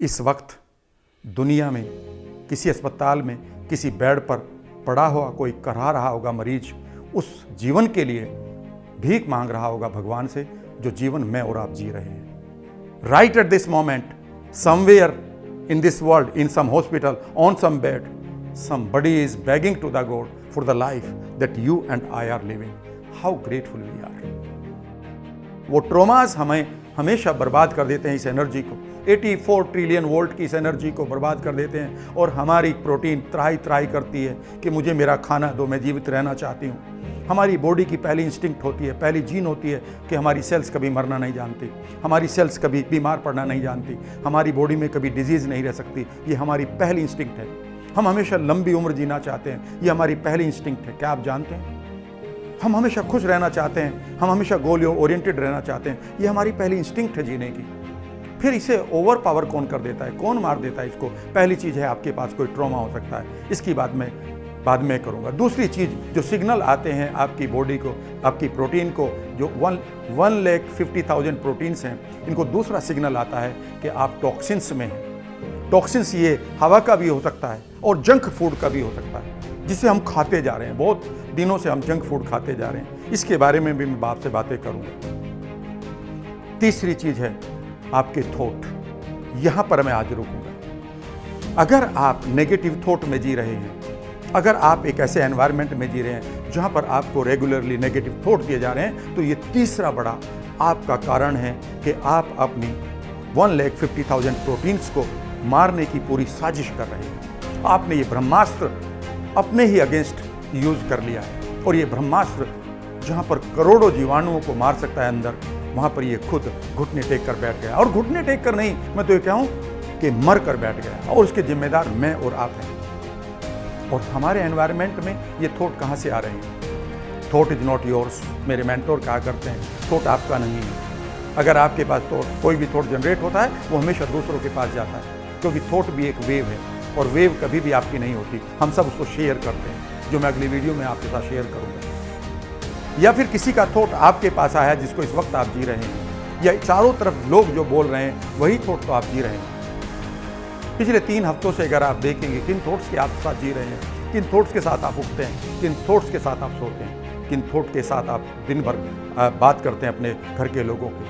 इस वक्त दुनिया में किसी अस्पताल में किसी बेड पर पड़ा हुआ कोई करा रहा होगा मरीज, उस जीवन के लिए भीख मांग रहा होगा भगवान से, जो जीवन मैं और आप जी रहे हैं। Right at this moment, somewhere in this world, in some hospital, on some bed, somebody is begging to the God for the life that you and I are living. How grateful we are. वो ट्रोमास हमें हमेशा बर्बाद कर देते हैं इस energy को, 84 trillion volt की इस एनर्जी को बर्बाद कर देते हैं, और हमारी प्रोटीन त्राही त्राही करती है कि मुझे मेरा खाना दो, मैं जीवित रहना चाहती हूँ। हमारी बॉडी की पहली इंस्टिंक्ट होती है, पहली जीन होती है कि हमारी सेल्स कभी मरना नहीं जानती, हमारी सेल्स कभी बीमार पड़ना नहीं जानती, हमारी बॉडी में कभी डिजीज़ नहीं रह सकती। ये हमारी पहली इंस्टिंक्ट है। हम हमेशा लंबी उम्र जीना चाहते हैं, ये हमारी पहली इंस्टिंक्ट है। क्या आप जानते हैं? हम हमेशा खुश रहना चाहते हैं, हम हमेशा गोल ओरिएंटेड रहना चाहते हैं, ये हमारी पहली इंस्टिंक्ट है जीने की। फिर इसे ओवर पावर कौन कर देता है, कौन मार देता है इसको? पहली चीज़ है आपके पास कोई ट्रॉमा हो सकता है, इसकी बाद में करूँगा। दूसरी चीज़, जो सिग्नल आते हैं आपकी बॉडी को, आपकी प्रोटीन को, जो 1,50,000 प्रोटीन्स हैं, इनको दूसरा सिग्नल आता है कि आप टॉक्सिन्स में हैं। टॉक्सिन्स ये हवा का भी हो सकता है और जंक फूड का भी हो सकता है, जिसे हम खाते जा रहे हैं। बहुत दिनों से हम जंक फूड खाते जा रहे हैं, इसके बारे में भी मैं आपसे बातें करूंगा। तीसरी चीज़ है आपके थॉट। यहाँ पर मैं आज रुकूंगा। अगर आप नेगेटिव थॉट में जी रहे हैं, अगर आप एक ऐसे एनवायरनमेंट में जी रहे हैं जहाँ पर आपको रेगुलरली नेगेटिव थॉट दिए जा रहे हैं, तो ये तीसरा बड़ा आपका कारण है कि आप अपनी 1,50,000 प्रोटीन्स को मारने की पूरी साजिश कर रहे हैं। आपने ये ब्रह्मास्त्र अपने ही अगेंस्ट यूज कर लिया है, और ये ब्रह्मास्त्र जहाँ पर करोड़ों जीवाणुओं को मार सकता है अंदर, वहाँ पर ये खुद घुटने टेक कर बैठ गया। और घुटने टेक कर नहीं, मैं तो ये कहूँ कि मर कर बैठ गया, और उसके जिम्मेदार मैं और आप हैं। और हमारे एनवायरनमेंट में ये थॉट कहाँ से आ रहे हैं? थॉट इज नॉट योर्स, मेरे मेंटोर कहा करते हैं, थॉट आपका नहीं है। अगर आपके पास थॉट, कोई भी थॉट जनरेट होता है, वो हमेशा दूसरों के पास जाता है, क्योंकि थॉट भी एक वेव है, और वेव कभी भी आपकी नहीं होती। हम सब उसको शेयर करते हैं, जो मैं अगली वीडियो में आपके साथ शेयर करूंगा। या फिर किसी का थॉट आपके पास आया जिसको इस वक्त आप जी रहे हैं, या चारों तरफ लोग जो बोल रहे हैं वही थॉट तो आप जी रहे हैं। पिछले 3 हफ्तों से अगर आप देखेंगे किन थॉट्स के आप साथ जी रहे हैं, किन थॉट्स के साथ आप उठते हैं, किन थॉट्स के साथ आप सोते हैं, किन थॉट के साथ आप दिन भर बात करते हैं अपने घर के लोगों की,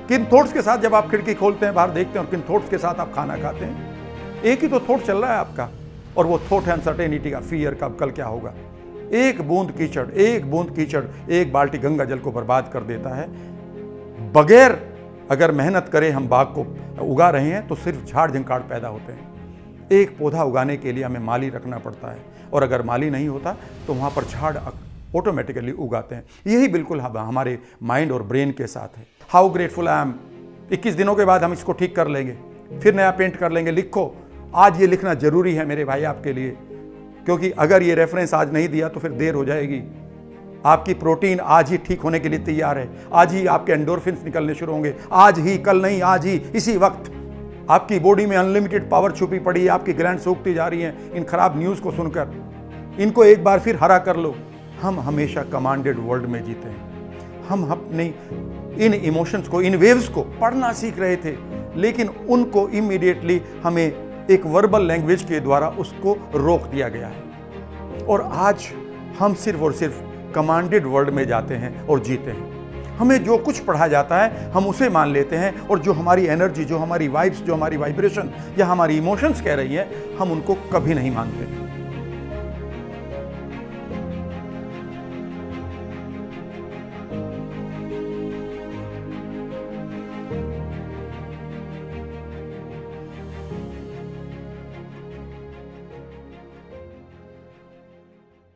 किन थॉट्स के साथ जब आप खिड़की खोलते हैं बाहर देखते हैं, और किन थॉट्स के साथ आप खाना खाते हैं। एक ही तो थॉट चल रहा है आपका, और वो थॉट है अनसर्टेनिटी का, फियर का, कल क्या होगा। एक बूंद कीचड़ एक बाल्टी गंगा जल को बर्बाद कर देता है। बगैर अगर मेहनत करें हम बाग को उगा रहे हैं, तो सिर्फ झाड़ झंकाड़ पैदा होते हैं। एक पौधा उगाने के लिए हमें माली रखना पड़ता है, और अगर माली नहीं होता तो वहाँ पर झाड़ ऑटोमेटिकली उगाते हैं। यही बिल्कुल हमारे माइंड और ब्रेन के साथ है। How grateful I am. 21 दिनों के बाद हम इसको ठीक कर लेंगे, फिर नया पेंट कर लेंगे। लिखो, आज ये लिखना जरूरी है मेरे भाई आपके लिए, क्योंकि अगर ये रेफरेंस आज नहीं दिया तो फिर देर हो जाएगी। आपकी प्रोटीन आज ही ठीक होने के लिए तैयार है, आज ही आपके एंडोर्फिन्स निकलने शुरू होंगे, आज ही, कल नहीं, आज ही, इसी वक्त। आपकी बॉडी में अनलिमिटेड पावर छुपी पड़ी है, आपकी ग्लैंड सूखती जा रही हैं इन खराब न्यूज़ को सुनकर। इनको एक बार फिर हरा कर लो। हम हमेशा कमांडेड वर्ल्ड में जीते हैं। हम अपने इन इमोशंस को, इन वेव्स को पढ़ना सीख रहे थे, लेकिन उनको इमीडिएटली हमें एक वर्बल लैंग्वेज के द्वारा उसको रोक दिया गया है। और आज हम सिर्फ और सिर्फ कमांडेड वर्ल्ड में जाते हैं और जीते हैं। हमें जो कुछ पढ़ा जाता है हम उसे मान लेते हैं, और जो हमारी एनर्जी, जो हमारी वाइब्स, जो हमारी वाइब्रेशन या हमारी इमोशंस कह रही है, हम उनको कभी नहीं मानते।